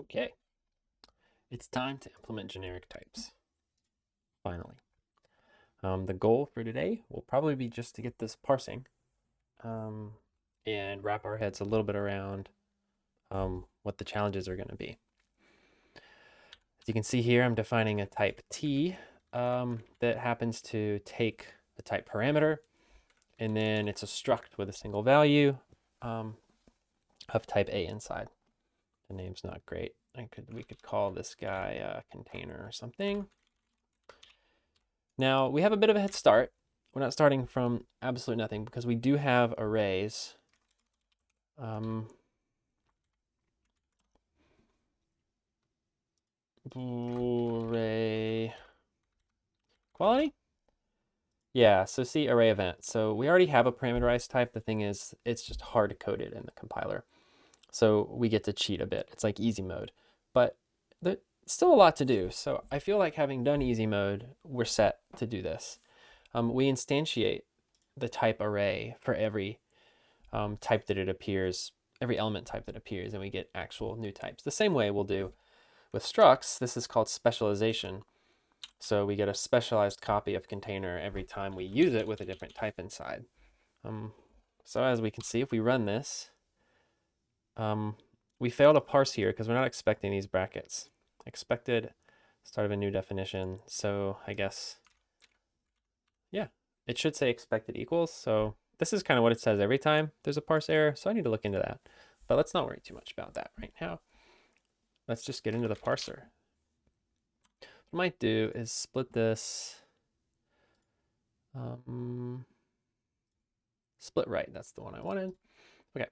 Okay, it's time to implement generic types, finally. The goal for today will probably be just to get this parsing um, and wrap our heads a little bit around what the challenges are going to be. As you can see here, I'm defining a type T that happens to take the type parameter, and then it's a struct with a single value um, of type A inside. The name's not great. We could call this guy container or something. Now we have a bit of a head start. We're not starting from absolute nothing because we do have arrays. Array quality? Yeah, so see array event. So we already have a parameterized type. The thing is, it's just hard coded in the compiler. So we get to cheat a bit. It's like easy mode. But there's still a lot to do. So I feel like having done easy mode, we're set to do this. We instantiate the type array for every type that it appears, every element type that appears, and we get actual new types. The same way we'll do with structs. This is called specialization. So we get a specialized copy of container every time we use it with a different type inside. So as we can see, if we run this, we fail to parse here because we're not expecting these brackets. Expected start of a new definition. So I guess, yeah, it should say expected equals. So this is kind of what it says every time there's a parse error. So I need to look into that. But let's not worry too much about that right now. Let's just get into the parser. What I might do is split this. Split right, that's the one I wanted. Okay,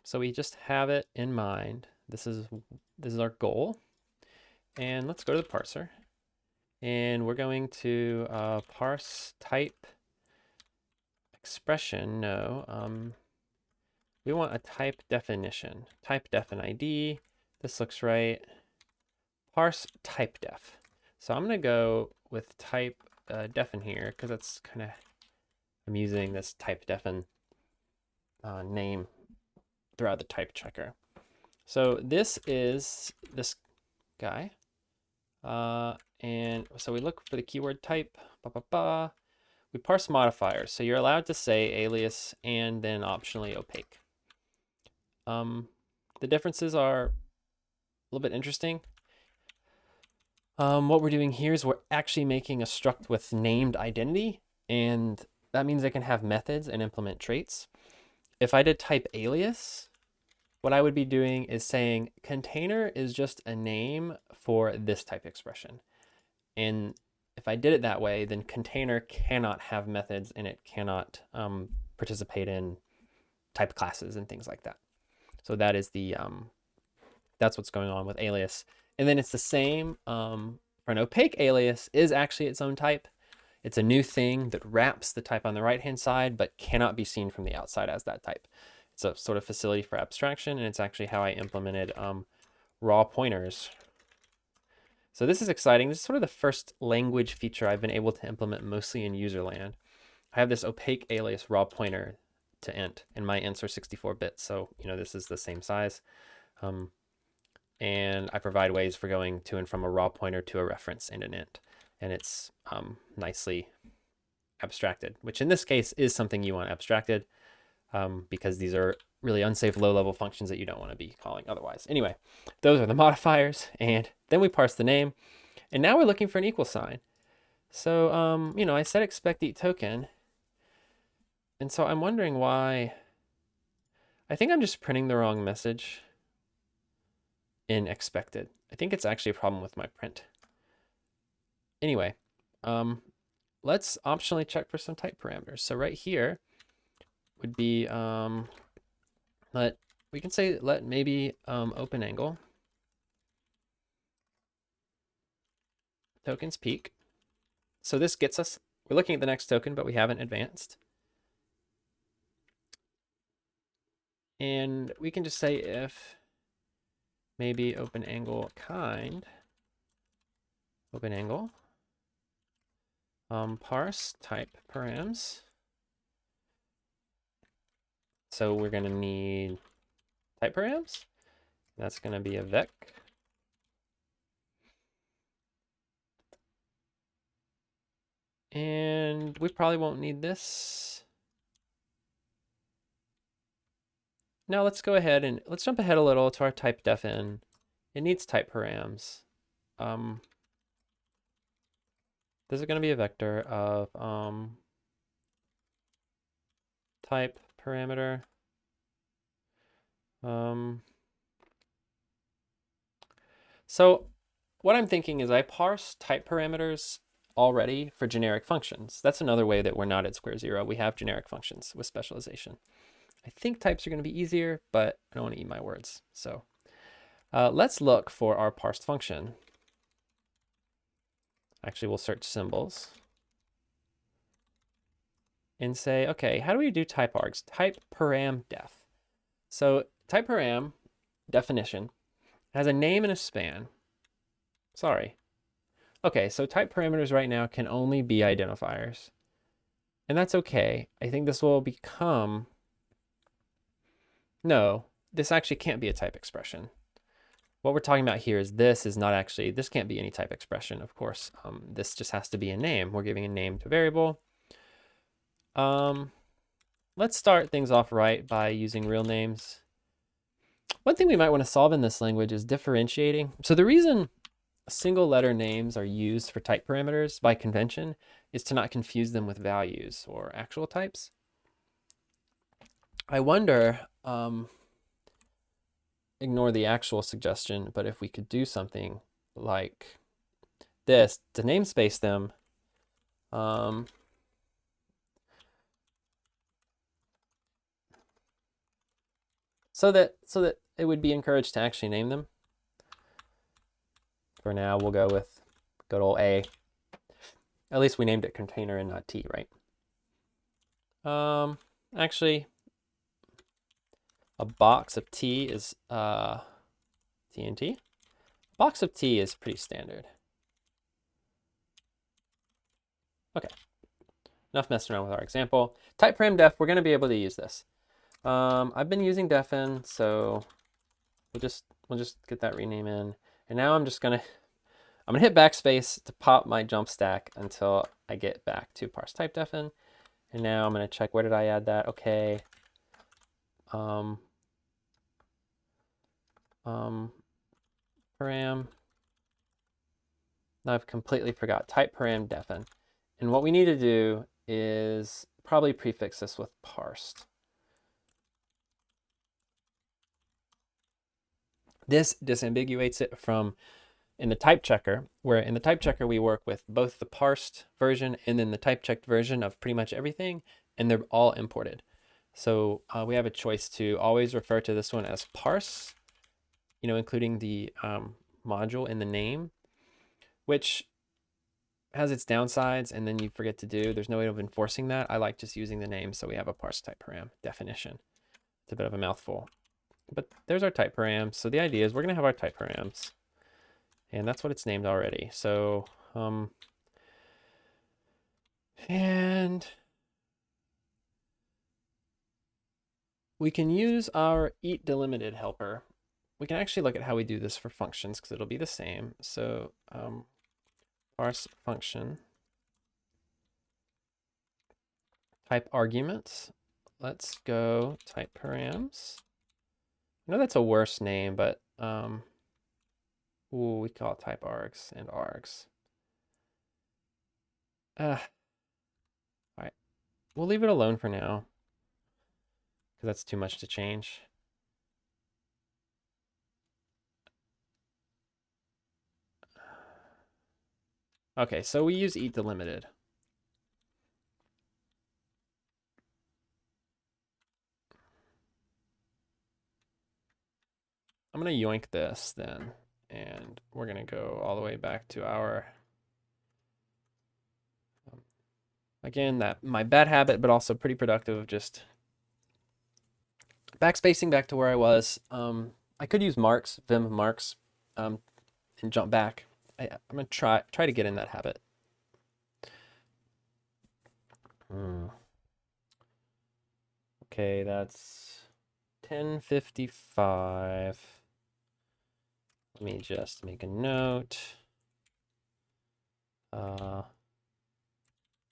so we just have it in mind. This is our goal. And let's go to the parser. And we're going to parse type expression. No, we want a type definition. Type def and ID. This looks right. Parse type def. So I'm going to go with type def in here because that's kind of, I'm using this type defin name throughout the type checker. So this is this guy. And so we look for the keyword type. We parse modifiers. So you're allowed to say alias and then optionally opaque. The differences are a little bit interesting. What we're doing here is we're actually making a struct with named identity, and that means I can have methods and implement traits. If I did type alias, what I would be doing is saying container is just a name for this type expression. And if I did it that way, then container cannot have methods and it cannot participate in type classes and things like that. So that is the that's what's going on with alias. And then it's the same for an opaque alias is actually its own type. It's a new thing that wraps the type on the right-hand side, but cannot be seen from the outside as that type. It's a sort of facility for abstraction, and it's actually how I implemented raw pointers. So this is exciting. This is sort of the first language feature I've been able to implement mostly in userland. I have this opaque alias raw pointer to int, and my ints are 64 bits, so this is the same size. And I provide ways for going to and from a raw pointer to a reference and an int, and it's nicely abstracted, which in this case is something you want abstracted because these are really unsafe low-level functions that you don't want to be calling otherwise. Anyway, those are the modifiers, and then we parse the name, and now we're looking for an equal sign. So, I said expect eat token, and so I'm wondering why. I think I'm just printing the wrong message in expected. I think it's actually a problem with my print. Anyway, let's optionally check for some type parameters. So right here would be we can say let maybe open angle tokens peak. So this gets us, we're looking at the next token, but we haven't advanced. And we can just say if maybe open angle kind open angle parse type params. So we're going to need type params. That's going to be a vec And we probably won't need this. Now let's go ahead and let's jump ahead a little to our type defin. It needs type params. This is going to be a vector of type parameter. So what I'm thinking is I parse type parameters already for generic functions. That's another way that we're not at square zero. We have generic functions with specialization. I think types are going to be easier, but I don't want to eat my words. So let's look for our parsed function. Actually, we'll search symbols and say, okay, how do we do type args? Type param def. So type param definition has a name and a span. Sorry. Okay, so type parameters right now can only be identifiers. And that's okay. I think this will become, no, this actually can't be a type expression. What we're talking about here is this is not actually, this can't be any type expression, of course. This just has to be a name. We're giving a name to a variable. Let's start things off right by using real names. One thing we might want to solve in this language is differentiating. So the reason single letter names are used for type parameters by convention is to not confuse them with values or actual types. I wonder, ignore the actual suggestion, but if we could do something like this to namespace them, so that it would be encouraged to actually name them. For now, we'll go with good old A. At least we named it container and not T, right? Actually, a box of T is TNT. A box of T is pretty standard. Okay. Enough messing around with our example. Type param def, we're going to be able to use this. I've been using defin, so we'll just get that rename in. And now I'm gonna hit backspace to pop my jump stack until I get back to parse type defin. And now I'm gonna check, where did I add that? Okay. Param. Now I've completely forgot type param defin. And what we need to do is probably prefix this with parsed. This disambiguates it from in the type checker, where in the type checker we work with both the parsed version and then the type checked version of pretty much everything, and they're all imported. So we have a choice to always refer to this one as parse, you know, including the module in the name, which has its downsides, and then you forget to do. There's no way of enforcing that. I like just using the name, so we have a parse type param definition. It's a bit of a mouthful, but there's our type params. So the idea is we're going to have our type params, and that's what it's named already. So, and we can use our eat delimited helper. We can actually look at how we do this for functions because it'll be the same. So, parse function, type arguments. Let's go type params. I know that's a worse name, but ooh, we call it type args and args. All right, we'll leave it alone for now because that's too much to change. Okay, so we use eat delimited. I'm gonna yoink this then, and we're gonna go all the way back to our, again, that my bad habit, but also pretty productive of just backspacing back to where I was. I could use marks, vim marks, and jump back. I'm gonna try to get in that habit. Okay, that's 10:55. Let me just make a note.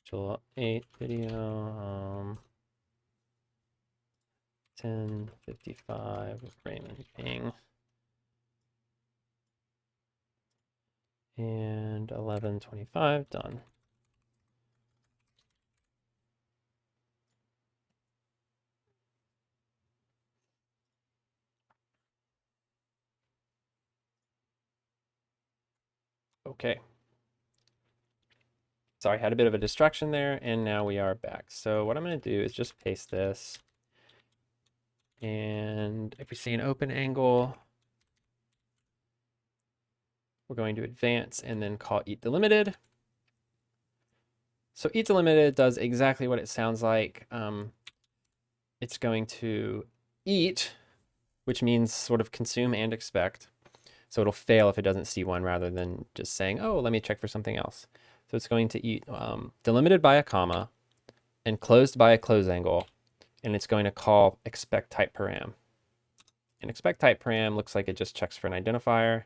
July 8 video, 10:55 with Raymond ping. And 11:25 done. Okay. Sorry, had a bit of a distraction there, and now we are back. So what I'm going to do is just paste this. And if we see an open angle, we're going to advance and then call eat delimited. So eat delimited does exactly what it sounds like. It's going to eat, which means sort of consume and expect. So it'll fail if it doesn't see one rather than just saying, oh, let me check for something else. So it's going to eat delimited by a comma and closed by a close angle. And it's going to call expect type param. And expect type param looks like it just checks for an identifier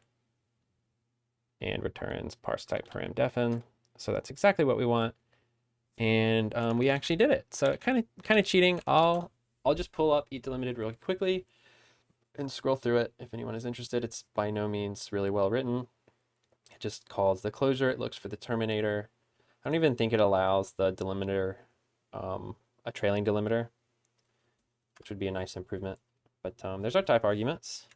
and returns parse type param defin. So that's exactly what we want. And we actually did it. So kind of cheating. I'll just pull up eat delimited really quickly and scroll through it if anyone is interested. It's by no means really well written. It just calls the closure. It looks for the terminator. I don't even think it allows the delimiter, a trailing delimiter, which would be a nice improvement. But there's our type arguments.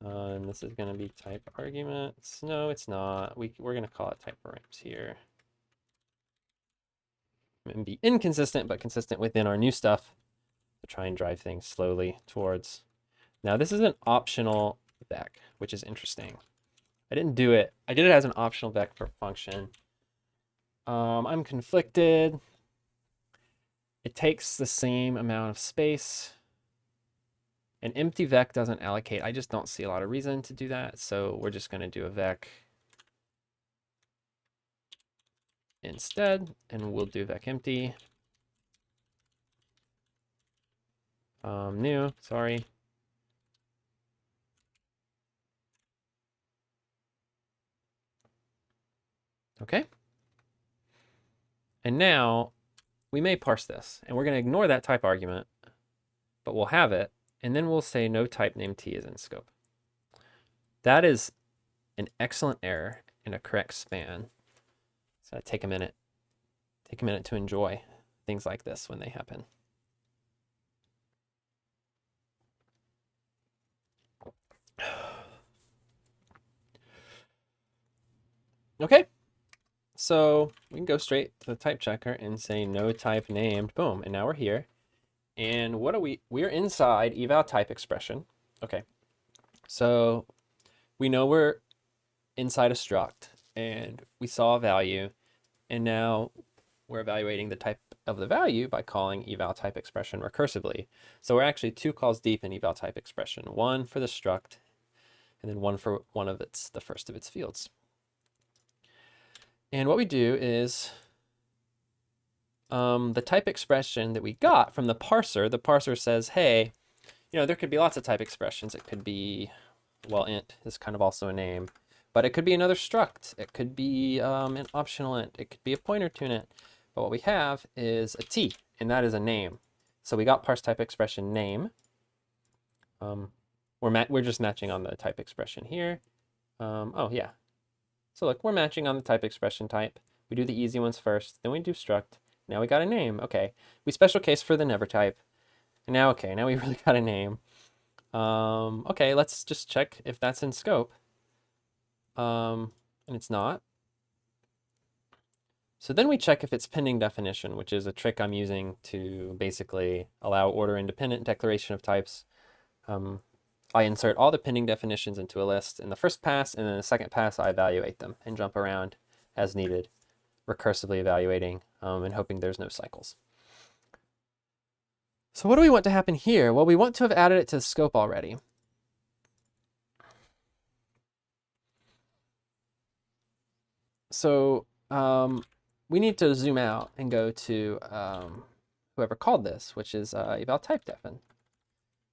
And this is going to be type arguments. No, it's not. We're going to call it type params here. And be inconsistent, but consistent within our new stuff to try and drive things slowly towards. Now, this is an optional vec, which is interesting. I didn't do it. I did it as an optional vec for function. I'm conflicted. It takes the same amount of space. An empty vec doesn't allocate. I just don't see a lot of reason to do that. So we're just going to do a vec instead, and we'll do vec empty. New, sorry. Okay. And now we may parse this, and we're going to ignore that type argument, but we'll have it, and then we'll say no type name T is in scope. That is an excellent error and a correct span. So take a minute. Take a minute to enjoy things like this when they happen. Okay, so we can go straight to the type checker and say no type named, boom, and now we're here. And what are we're inside eval type expression. Okay, so we know we're inside a struct and we saw a value, and now we're evaluating the type of the value by calling eval type expression recursively. So we're actually 2 calls deep in eval type expression, one for the struct and then one for the first of its fields. And what we do is the type expression that we got from the parser says, hey, there could be lots of type expressions. It could be, well, int is kind of also a name, but it could be another struct. It could be an optional int. It could be a pointer to an int. But what we have is a t, and that is a name. So we got parse type expression name. We're just matching on the type expression here. Oh, yeah. So look, we're matching on the type expression type. We do the easy ones first, then we do struct. Now we got a name. Okay. We special case for the never type. And now, okay, now we really got a name. Okay, let's just check if that's in scope. And it's not. So then we check if it's pending definition, which is a trick I'm using to basically allow order independent declaration of types. I insert all the pending definitions into a list in the first pass, and then the second pass I evaluate them and jump around as needed, recursively evaluating and hoping there's no cycles. So what do we want to happen here? Well, we want to have added it to the scope already. So we need to zoom out and go to whoever called this, which is eval type defin.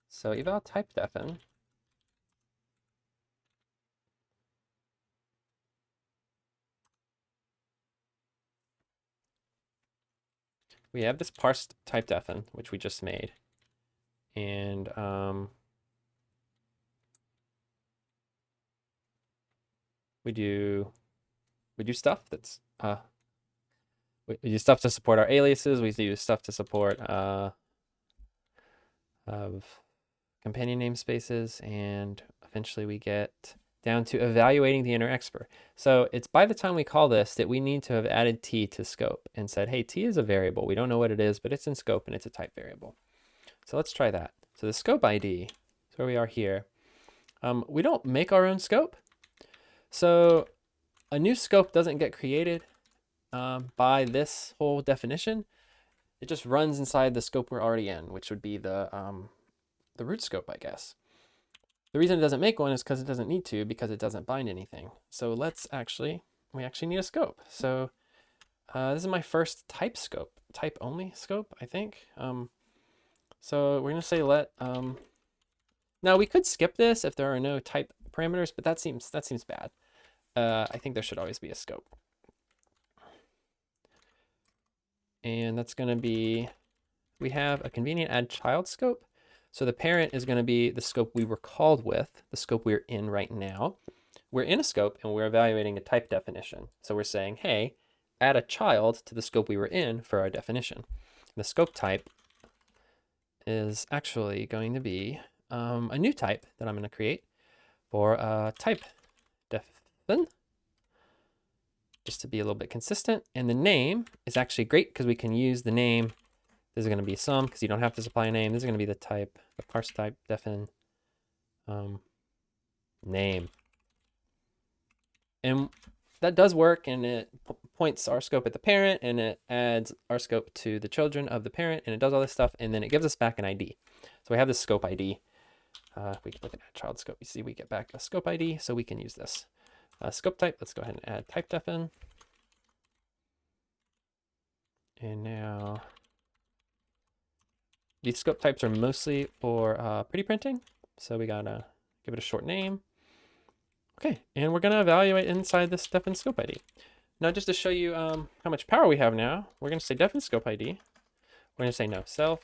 So eval type defin. we have this parsed type defin, which we just made. And we do stuff that's we do stuff to support our aliases. We do stuff to support of companion namespaces, and eventually we get down to evaluating the inner expr. So it's by the time we call this that we need to have added t to scope and said, hey, t is a variable. We don't know what it is, but it's in scope and it's a type variable. So let's try that. So the scope ID is where we are here. We don't make our own scope. So a new scope doesn't get created by this whole definition. It just runs inside the scope we're already in, which would be the root scope, I guess. The reason it doesn't make one is because it doesn't need to, because it doesn't bind anything. So we actually need a scope. So this is my first type scope, type only scope, I think. So we're gonna say let, now we could skip this if there are no type parameters, but that seems bad. I think there should always be a scope. And that's gonna be, we have a convenient add child scope. So the parent is going to be the scope we were called with, the scope we're in right now. We're in a scope and we're evaluating a type definition. So we're saying, hey, add a child to the scope we were in for our definition. The scope type is actually going to be a new type that I'm going to create for type defin, just to be a little bit consistent. And the name is actually great because we can use the name. This is going to be some because you don't have to supply a name. This is going to be the type, the parse type defin name. And that does work, and it points our scope at the parent, and it adds our scope to the children of the parent, and it does all this stuff, and then it gives us back an ID. So we have this scope ID. If we look at add child scope, you see we get back a scope ID, so we can use this. Scope type, let's go ahead and add type defin. And now these scope types are mostly for pretty printing, so we gotta give it a short name. Okay, and we're gonna evaluate inside this defin scope ID. Now, just to show you how much power we have now, we're gonna say defin scope ID. We're gonna say no self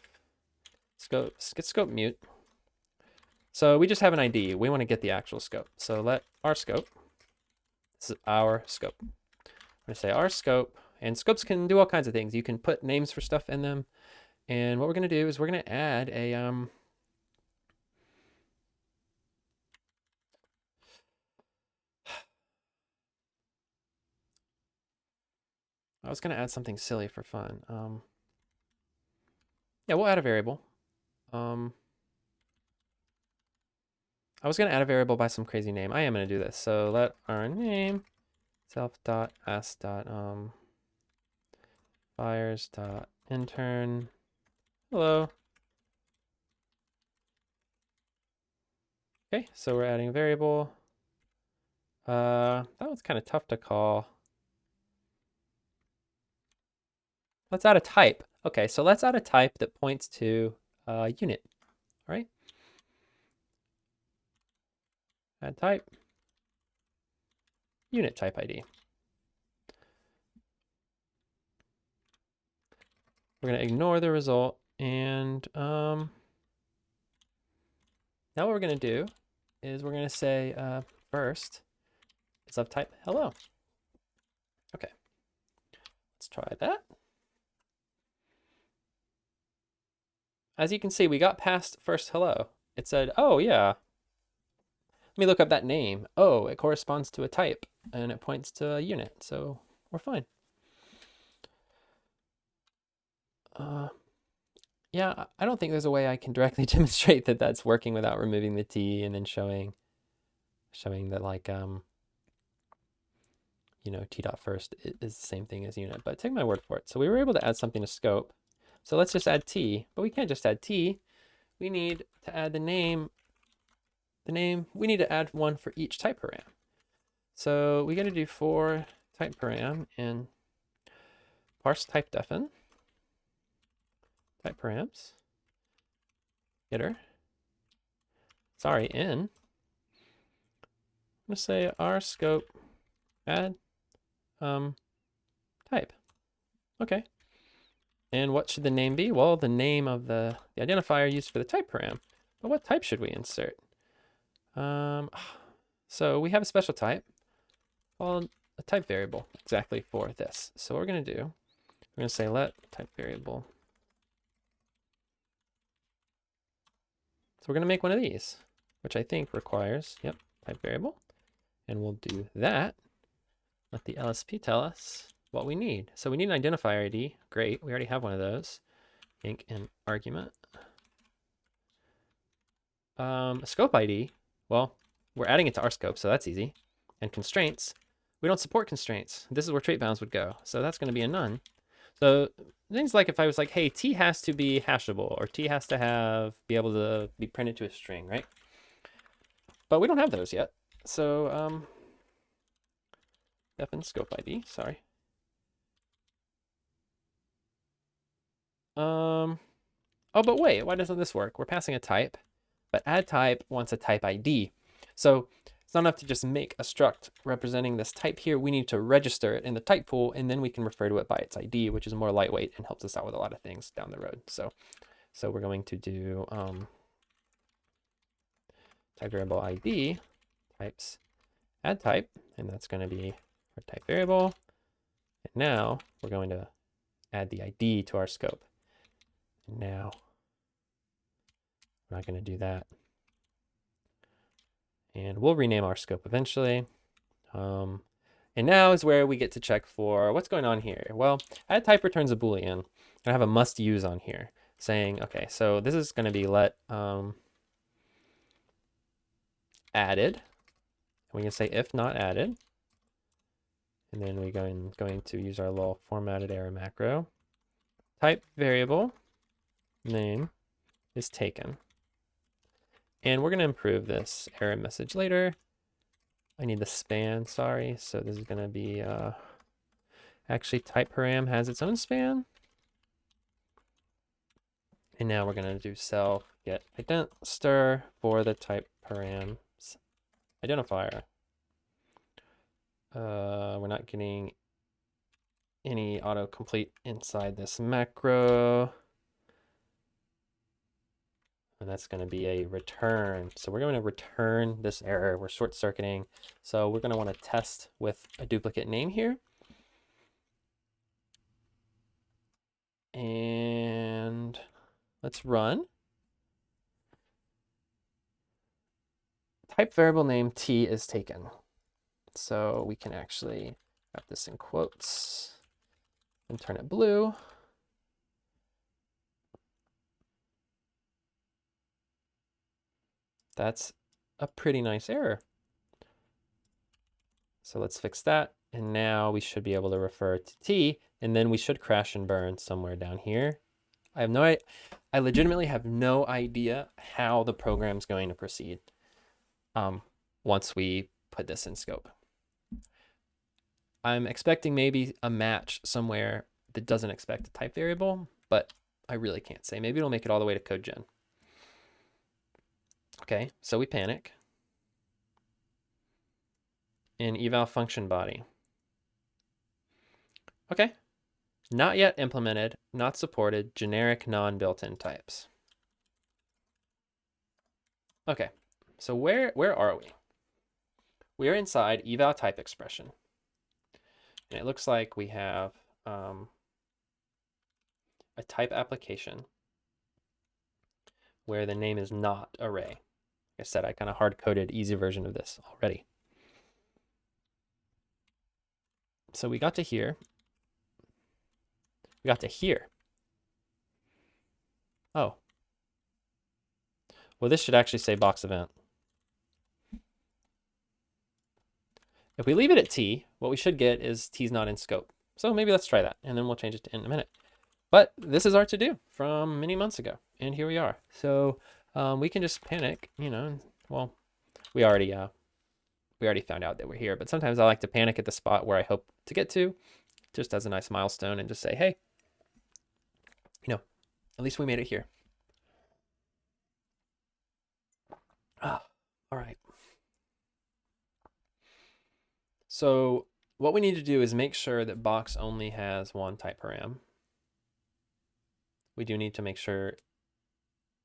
scope get scope mute. So we just have an ID. We want to get the actual scope. So let our scope. This is our scope. I'm gonna say our scope, and scopes can do all kinds of things. You can put names for stuff in them. And what we're going to do is we're going to add a I was going to add something silly for fun. Yeah, we'll add a variable. I was going to add a variable by some crazy name. I am going to do this. So let our name self.s. Fires.intern. Hello. Okay, so we're adding a variable. That one's kind of tough to call. Let's add a type. Okay, so let's add a type that points to unit. All right. Add type. Unit type ID. We're going to ignore the result, and now what we're going to do is we're going to say first is of type hello. Okay, let's try that. As you can see, we got past first hello. It said, oh yeah, let me look up that name. Oh, it corresponds to a type, and it points to a unit, so we're fine. Yeah, I don't think there's a way I can directly demonstrate that that's working without removing the T and then showing that, like, you know, T dot first is the same thing as unit, but take my word for it. So we were able to add something to scope. So let's just add T, but we can't just add T. We need to add the name. We need to add one for each type param. So we got to do for type param in parse type defin. Type params. Getter. Sorry, in. I'm gonna say our scope add type. Okay. And what should the name be? Well, the name of the identifier used for the type param. But what type should we insert? So we have a special type called a type variable exactly for this. So what we're going to do, we're going to say let type variable. So we're going to make one of these, which I think requires, yep, type variable. And we'll do that. Let the LSP tell us what we need. So we need an identifier ID. Great, we already have one of those. Inc and argument. Scope ID, well, we're adding it to our scope, so that's easy. And constraints, we don't support constraints. This is where trait bounds would go. So that's going to be a none. So things like if I was like, hey, T has to be hashable, or T has to be able to be printed to a string, right? But we don't have those yet. So F and scope ID, sorry. Oh, but wait, why doesn't this work? We're passing a type, but add type wants a type ID. So it's not enough to just make a struct representing this type here. We need to register it in the type pool, and then we can refer to it by its ID, which is more lightweight and helps us out with a lot of things down the road. So we're going to do type variable ID types add type, and that's going to be our type variable. And now we're going to add the ID to our scope. And now we're not going to do that. And we'll rename our scope eventually. And now is where we get to check for what's going on here. Well, add type returns a Boolean. And I have a must use on here saying, okay, so this is going to be let added. We can say if not added. And then we're going to use our little formatted arrow macro. Type variable name is taken. And we're going to improve this error message later. I need the span, sorry. So this is going to be, actually type param has its own span. And now we're going to do self get ident stir for the type params identifier. We're not getting any autocomplete inside this macro. And that's going to be a return. So we're going to return this error. We're short circuiting. So we're going to want to test with a duplicate name here. And let's run. Type variable name T is taken. So we can actually wrap this in quotes and turn it blue. That's a pretty nice error. So let's fix that. And now we should be able to refer to T, and then we should crash and burn somewhere down here. I legitimately have no idea how the program's going to proceed once we put this in scope. I'm expecting maybe a match somewhere that doesn't expect a type variable, but I really can't say. Maybe it'll make it all the way to code gen. Okay, so we panic. In eval function body. Okay, not yet implemented, not supported, generic non-built-in types. Okay, so where are we? We are inside eval type expression. And it looks like we have a type application where the name is not array. Like I said, I kind of hard-coded easy version of this already. So we got to here. We got to here. Oh. Well, this should actually say box event. If we leave it at T, what we should get is T's not in scope. So maybe let's try that, and then we'll change it to in a minute. But this is our to-do from many months ago, and here we are. So we can just panic, you know. Well, we already found out that we're here, but sometimes I like to panic at the spot where I hope to get to, just as a nice milestone, and just say, hey, you know, at least we made it here. All right. So what we need to do is make sure that box only has one type param. we do need to make sure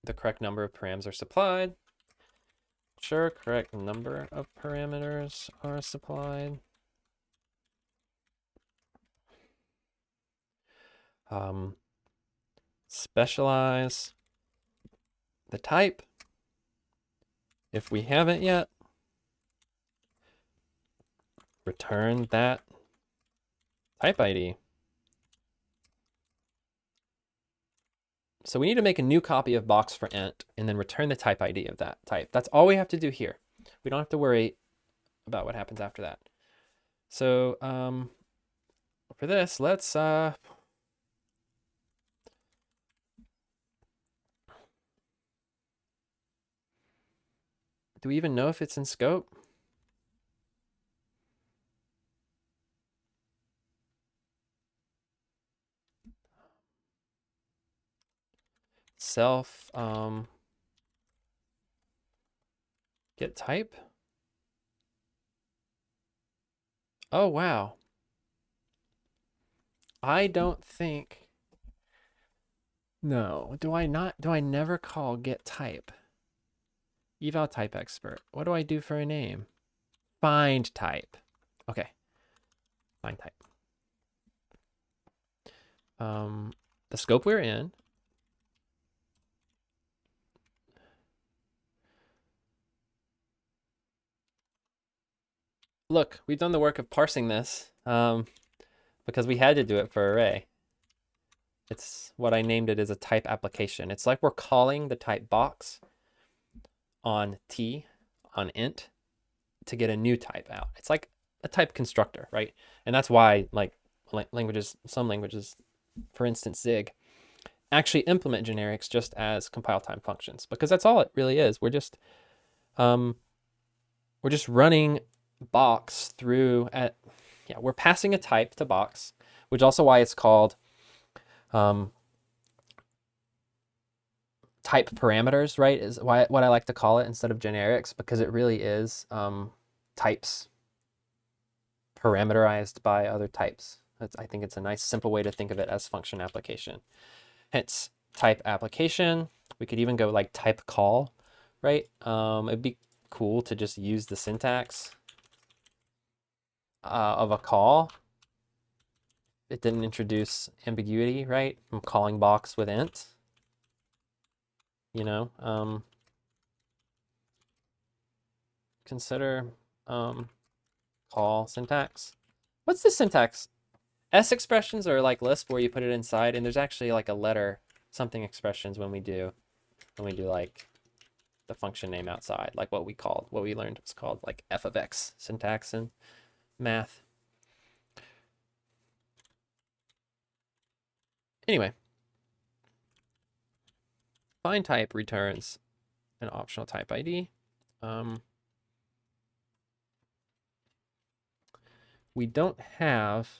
the correct number of params are supplied. Sure, correct number of parameters are supplied. Specialize the type if we haven't yet. Return that type ID. So we need to make a new copy of box for int and then return the type ID of that type. That's all we have to do here. We don't have to worry about what happens after that. So for this, let's do we even know if it's in scope? Self get type. Oh wow. I don't think. No, do I never call get type? Eval type expert. What do I do for a name? Find type. Okay. Find type. The scope we're in. Look, we've done the work of parsing this because we had to do it for array. It's what I named it as a type application. It's like we're calling the type box on T, on int, to get a new type out. It's like a type constructor, right? And that's why like languages, some languages, for instance, Zig, actually implement generics just as compile time functions, because that's all it really is. We're just running box through we're passing a type to box, which also why it's called type parameters, right? Is why what I like to call it instead of generics, because it really is types parameterized by other types. I think it's a nice simple way to think of it as function application. Hence type application. We could even go like type call, right? It'd be cool to just use the syntax of a call. It didn't introduce ambiguity, right? I'm calling box with int. You know, consider call syntax. What's the syntax? S expressions are like Lisp where you put it inside, and there's actually like a letter something expressions when we do like the function name outside, like what we learned was called like f of x syntax in math. Anyway, find type returns an optional type ID. We don't have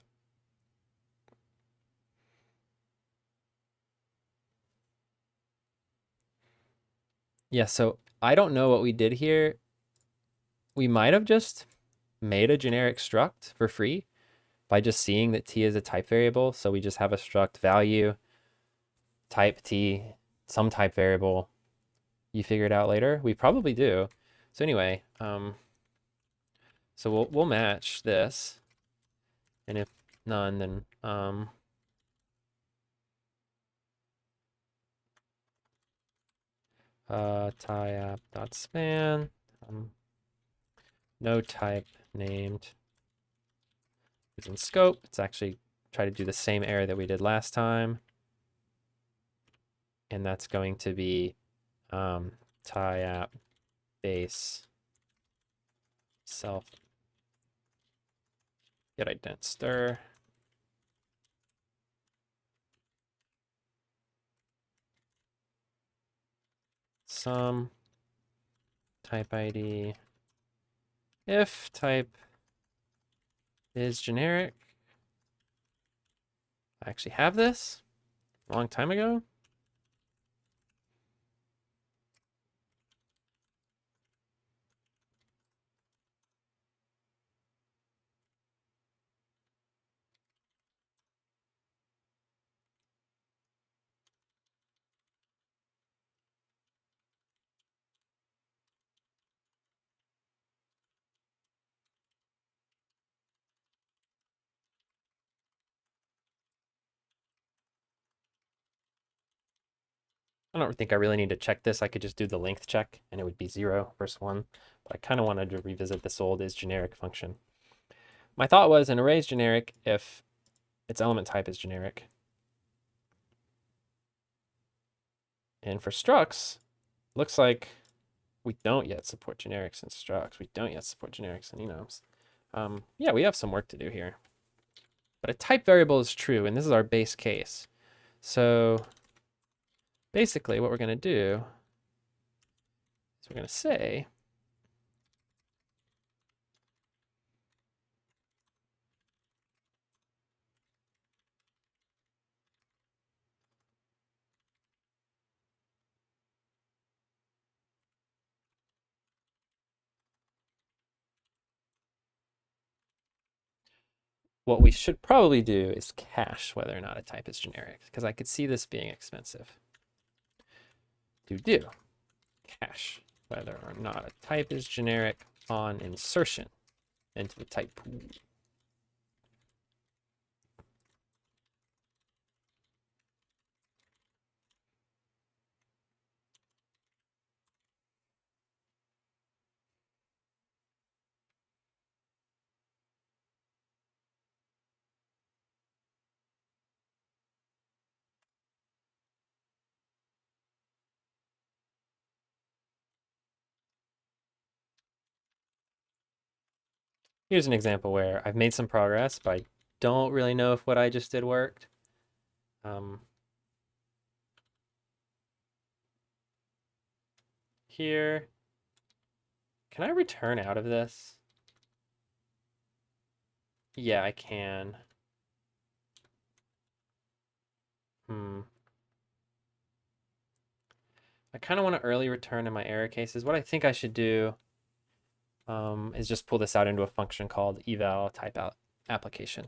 so I don't know what we did here. We might have just made a generic struct for free by just seeing that t is a type variable. So we just have a struct value type t, some type variable. You figure it out later. We probably do. So anyway, so we'll match this, and if none, then tie app dot span, no type named is in scope. It's actually try to do the same error that we did last time, and that's going to be tie app base self get ident stir. Some type ID if type is generic. I actually have this a long time ago. I don't think I really need to check this. I could just do the length check and it would be 0 first one. But I kind of wanted to revisit this old is generic function. My thought was an array is generic if its element type is generic. And for structs, looks like we don't yet support generics in structs. We don't yet support generics in enums. Yeah, we have some work to do here. But a type variable is true, and this is our base case. So basically what we're going to do is we're going to say what we should probably do is cache whether or not a type is generic, because I could see this being expensive. Do cache whether or not a type is generic on insertion into the type pool. Here's an example where I've made some progress, but I don't really know if what I just did worked. Here, can I return out of this? Yeah, I can. I kind of want to early return in my error cases. What I think I should do is just pull this out into a function called eval type out application.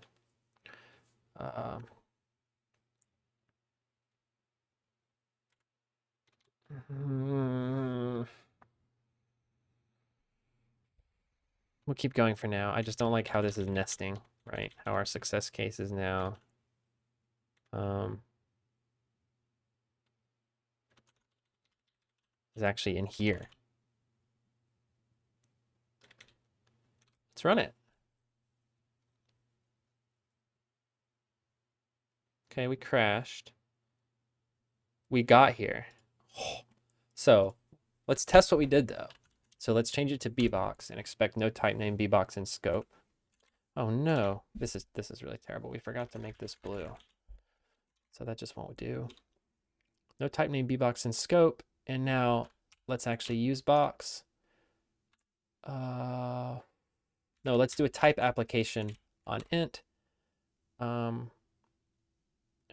We'll keep going for now. I just don't like how this is nesting, right? How our success case is now. Is actually in here. Let's run it. Okay, we crashed. We got here. So let's test what we did though. So let's change it to bbox and expect no type name bbox in scope. Oh no, this is really terrible. We forgot to make this blue. So that just won't do. No type name bbox in scope. And now let's actually use box. No, let's do a type application on int. And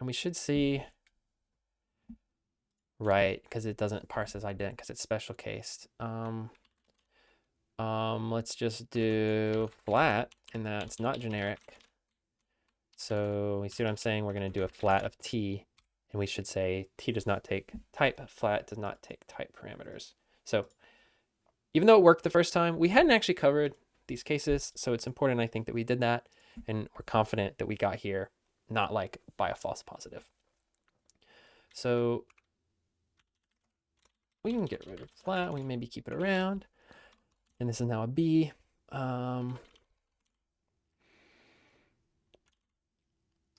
we should see, right, because it doesn't parse as ident because it's special cased. Let's just do flat, and that's not generic. So you see what I'm saying? We're going to do a flat of t, and we should say t does not take type, flat does not take type parameters. So even though it worked the first time, we hadn't actually covered these cases, so it's important, I think, that we did that, and we're confident that we got here, not like by a false positive. So we can get rid of flat, we can maybe keep it around, and this is now a b.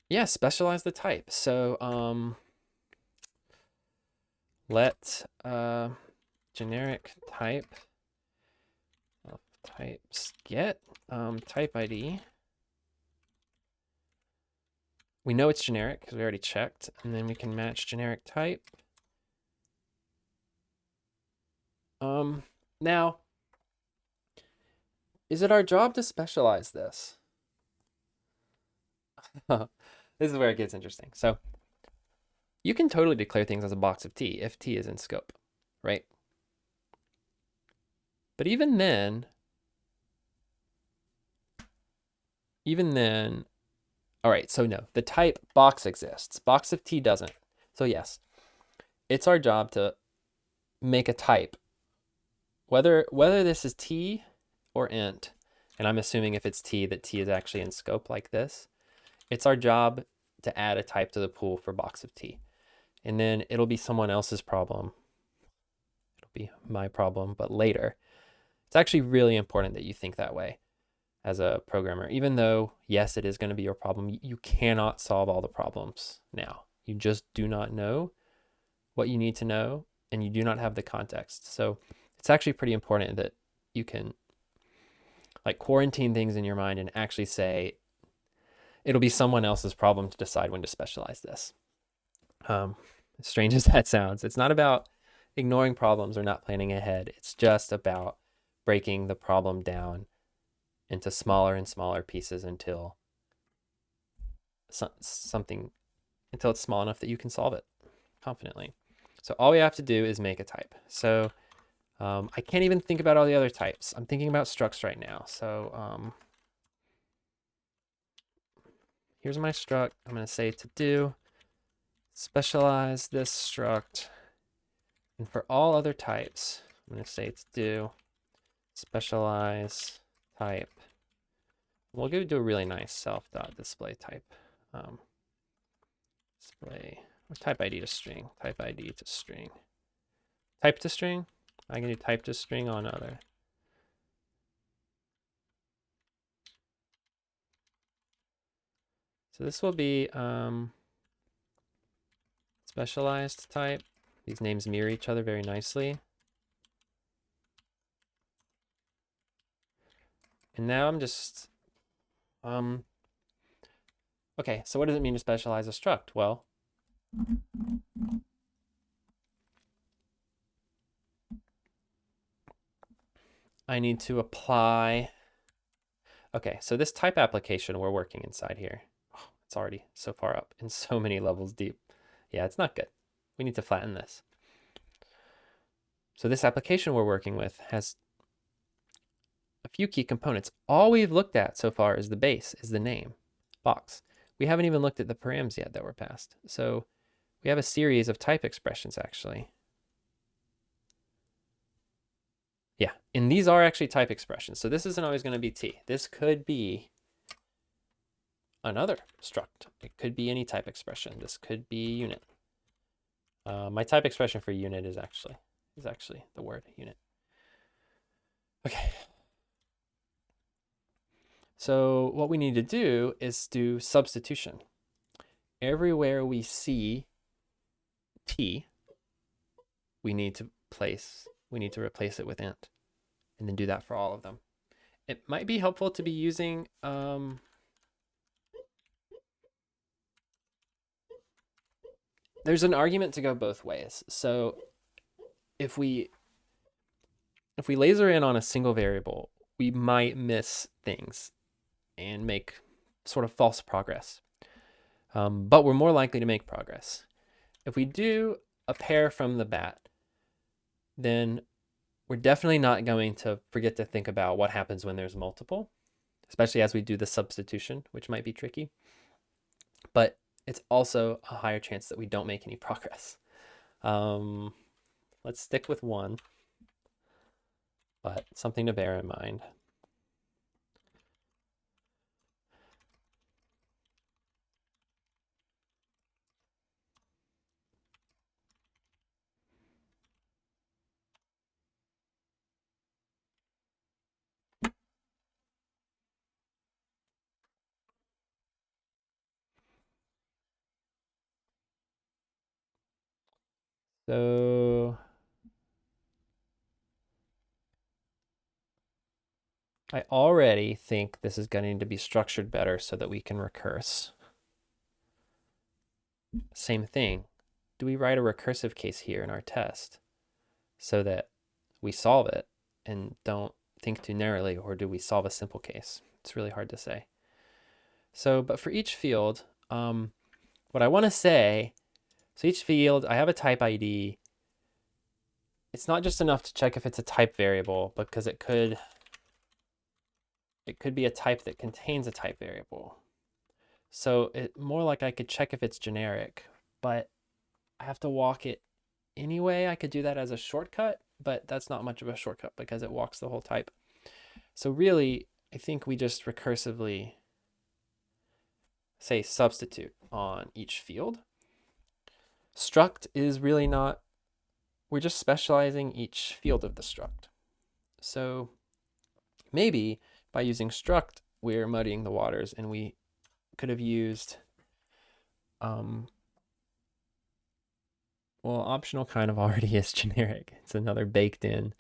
Yeah, specialize the type. So let generic type of types get type ID. We know it's generic because we already checked, and then we can match generic type. Now, is it our job to specialize this? This is where it gets interesting. So you can totally declare things as a box of t if t is in scope, right? But even then, all right, so no, the type box exists. Box of t doesn't. So yes, it's our job to make a type, whether this is t or int, and I'm assuming if it's t, that t is actually in scope like this. It's our job to add a type to the pool for box of t. and then it'll be someone else's problem. It'll be my problem, but later. It's actually really important that you think that way as a programmer. Even though, yes, it is going to be your problem, you cannot solve all the problems now. You just do not know what you need to know, and you do not have the context. So it's actually pretty important that you can like quarantine things in your mind and actually say, it'll be someone else's problem to decide when to specialize this. As strange as that sounds, it's not about ignoring problems or not planning ahead. It's just about breaking the problem down into smaller and smaller pieces until something until it's small enough that you can solve it confidently. So all we have to do is make a type. So I can't even think about all the other types. I'm thinking about structs right now. So here's my struct. I'm going to say to do specialize this struct. And for all other types, I'm going to say to do specialize type. We'll go do a really nice self.display type. Display or type ID to string. Type ID to string. Type to string. I can do type to string on other. So this will be specialized type. These names mirror each other very nicely. And now I'm just, okay, so what does it mean to specialize a struct? Well, I need to apply, okay, so this type application we're working inside here, oh, it's already so far up and so many levels deep. Yeah, it's not good. We need to flatten this. So this application we're working with has a few key components. All we've looked at so far is the base, is the name, box. We haven't even looked at the params yet that were passed. So we have a series of type expressions actually. Yeah, and these are actually type expressions. So this isn't always going to be T. This could be another struct. It could be any type expression. This could be unit. My type expression for unit is actually the word unit. Okay. So what we need to do is do substitution. Everywhere we see T, we need to replace it with int, and then do that for all of them. It might be helpful to be using there's an argument to go both ways. So if we laser in on a single variable, we might miss things and make sort of false progress. But we're more likely to make progress. If we do a pair from the bat, then we're definitely not going to forget to think about what happens when there's multiple, especially as we do the substitution, which might be tricky. But it's also a higher chance that we don't make any progress. Let's stick with one, but something to bear in mind. So I already think this is going to be structured better so that we can recurse. Same thing. Do we write a recursive case here in our test so that we solve it and don't think too narrowly, or do we solve a simple case? It's really hard to say. So, but for each field, what I want to say, so each field, I have a type ID. It's not just enough to check if it's a type variable, because it could be a type that contains a type variable. So it more like I could check if it's generic, but I have to walk it anyway. I could do that as a shortcut, but that's not much of a shortcut because it walks the whole type. So really, I think we just recursively say substitute on each field. Struct is really not, we're just specializing each field of the struct. So maybe by using struct, we're muddying the waters, and we could have used, well, optional kind of already is generic. It's another baked in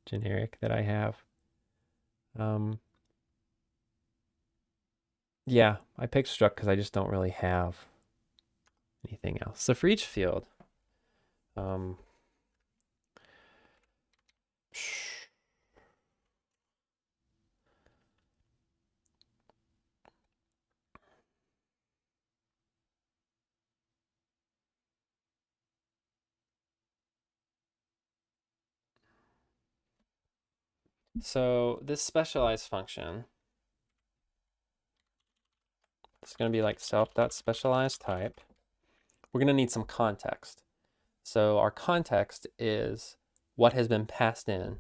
generic that I have. Yeah, I picked struct because I just don't really have anything else. So for each field, so this specialized function is going to be like self.specialized type. We're going to need some context. So our context is what has been passed in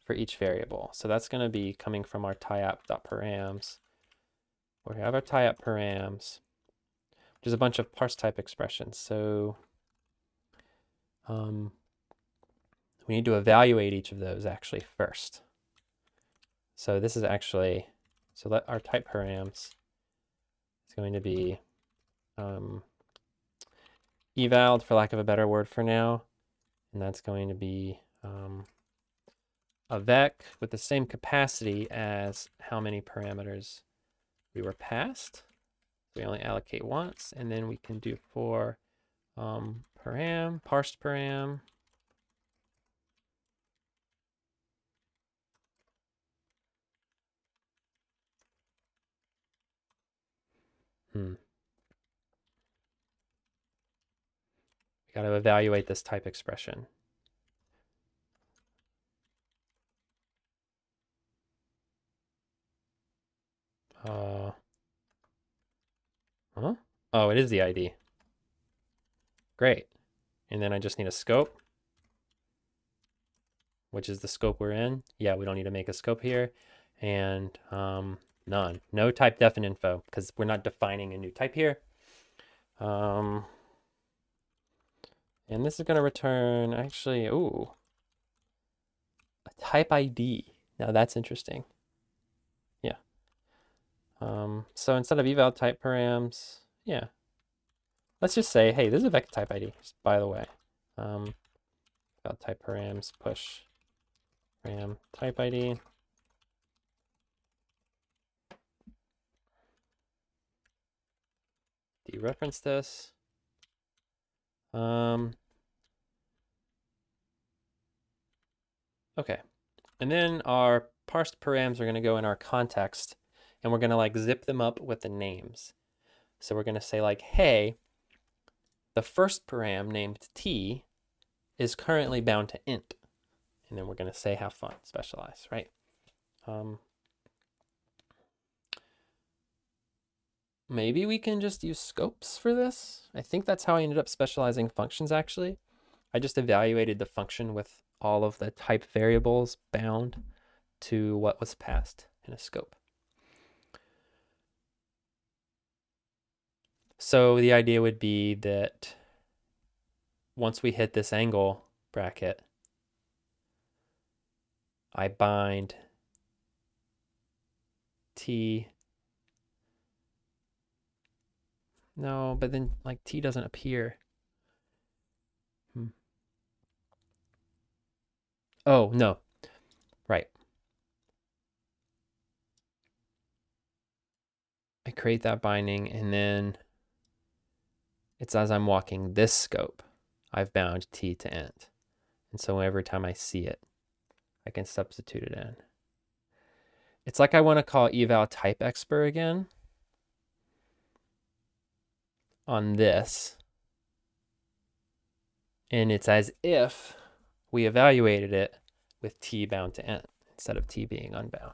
for each variable. So that's going to be coming from our tyApp.params. We have our tyApp.params, which is a bunch of parse type expressions. So we need to evaluate each of those actually first. So this is actually, so let our type params is going to be evaled, for lack of a better word for now, and that's going to be a vec with the same capacity as how many parameters we were passed. We only allocate once, and then we can do for param, parsed param. We got to evaluate this type expression. Huh? Oh, it is the ID. Great. And then I just need a scope, which is the scope we're in. Yeah, we don't need to make a scope here. And none. No type def and info, because we're not defining a new type here. And this is going to return, actually, ooh, a type ID. Now that's interesting. Yeah. So instead of eval type params, yeah. Let's just say, hey, this is a vector type ID, just by the way. Eval type params push param type ID. Dereference this. Okay. And then our parsed params are going to go in our context, and we're going to like zip them up with the names. So we're going to say like, hey, the first param named t is currently bound to int. And then we're going to say have fun, specialize, right? Maybe we can just use scopes for this. I think that's how I ended up specializing functions, actually. I just evaluated the function with all of the type variables bound to what was passed in a scope. So the idea would be that once we hit this angle bracket, I bind t. No, but then like t doesn't appear. Oh, no. Right. I create that binding, and then it's as I'm walking this scope, I've bound t to int. And so every time I see it, I can substitute it in. It's like I want to call eval type expr again on this. And it's as if we evaluated it with t bound to int instead of t being unbound.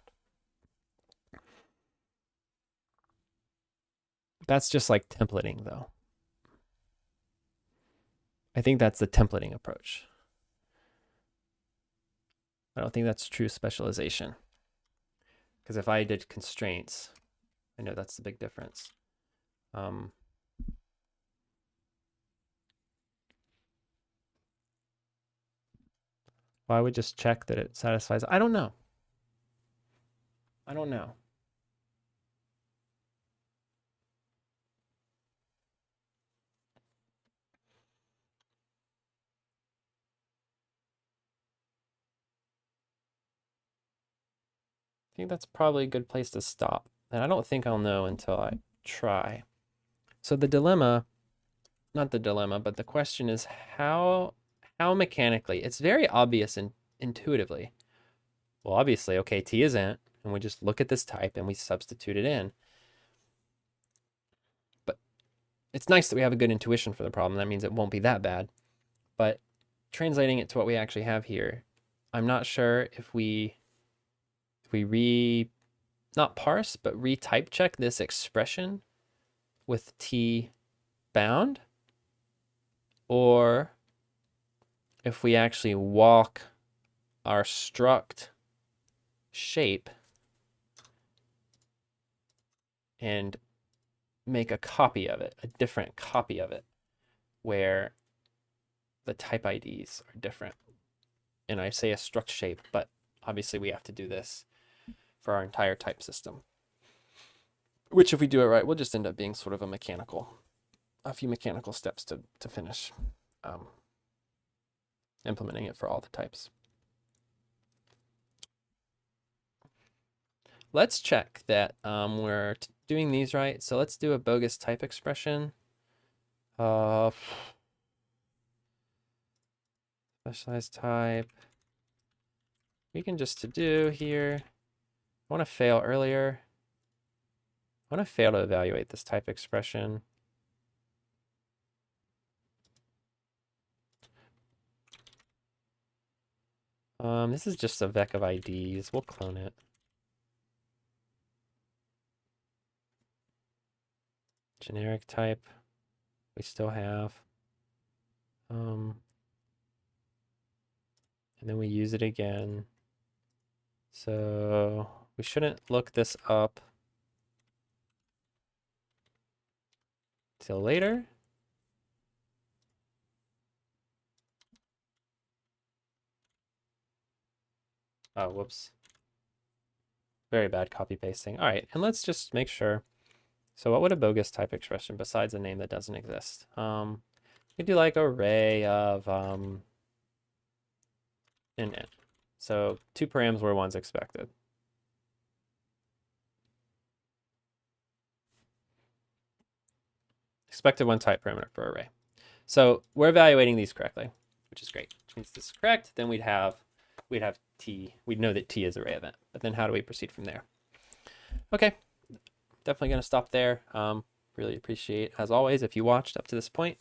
That's just like templating, though. I think that's the templating approach. I don't think that's true specialization. Because if I did constraints, I know that's the big difference. Well, I would just check that it satisfies. I don't know. I don't know. I think that's probably a good place to stop. And I don't think I'll know until I try. So the dilemma, not the dilemma, but the question is how mechanically. It's very obvious and intuitively. Well, obviously, okay, T is int, and we just look at this type and we substitute it in. But it's nice that we have a good intuition for the problem. That means it won't be that bad. But translating it to what we actually have here, I'm not sure if we not parse, but retype check this expression with T bound, or if we actually walk our struct shape and make a copy of it, a different copy of it, where the type IDs are different. And I say a struct shape, but obviously we have to do this for our entire type system. Which, if we do it right, will just end up being sort of a few mechanical steps to finish implementing it for all the types. Let's check that we're doing these right. So let's do a bogus type expression. Specialized type. We can just to do here. I want to fail earlier. I want to fail to evaluate this type expression. This is just a vec of IDs. We'll clone it. Generic type, we still have. And then we use it again. So we shouldn't look this up till later. Oh, whoops. Very bad copy pasting. All right, and let's just make sure. So what would a bogus type expression besides a name that doesn't exist? We do like array of init. So 2 params where 1's expected. Expected 1 type parameter per array. So we're evaluating these correctly, which is great. Which means this is correct. Then we'd have T. We'd know that T is array event. But then how do we proceed from there? Okay, definitely going to stop there. Really appreciate, as always, if you watched up to this point.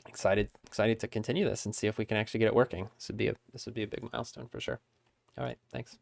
Excited to continue this and see if we can actually get it working. This would be a big milestone for sure. All right, thanks.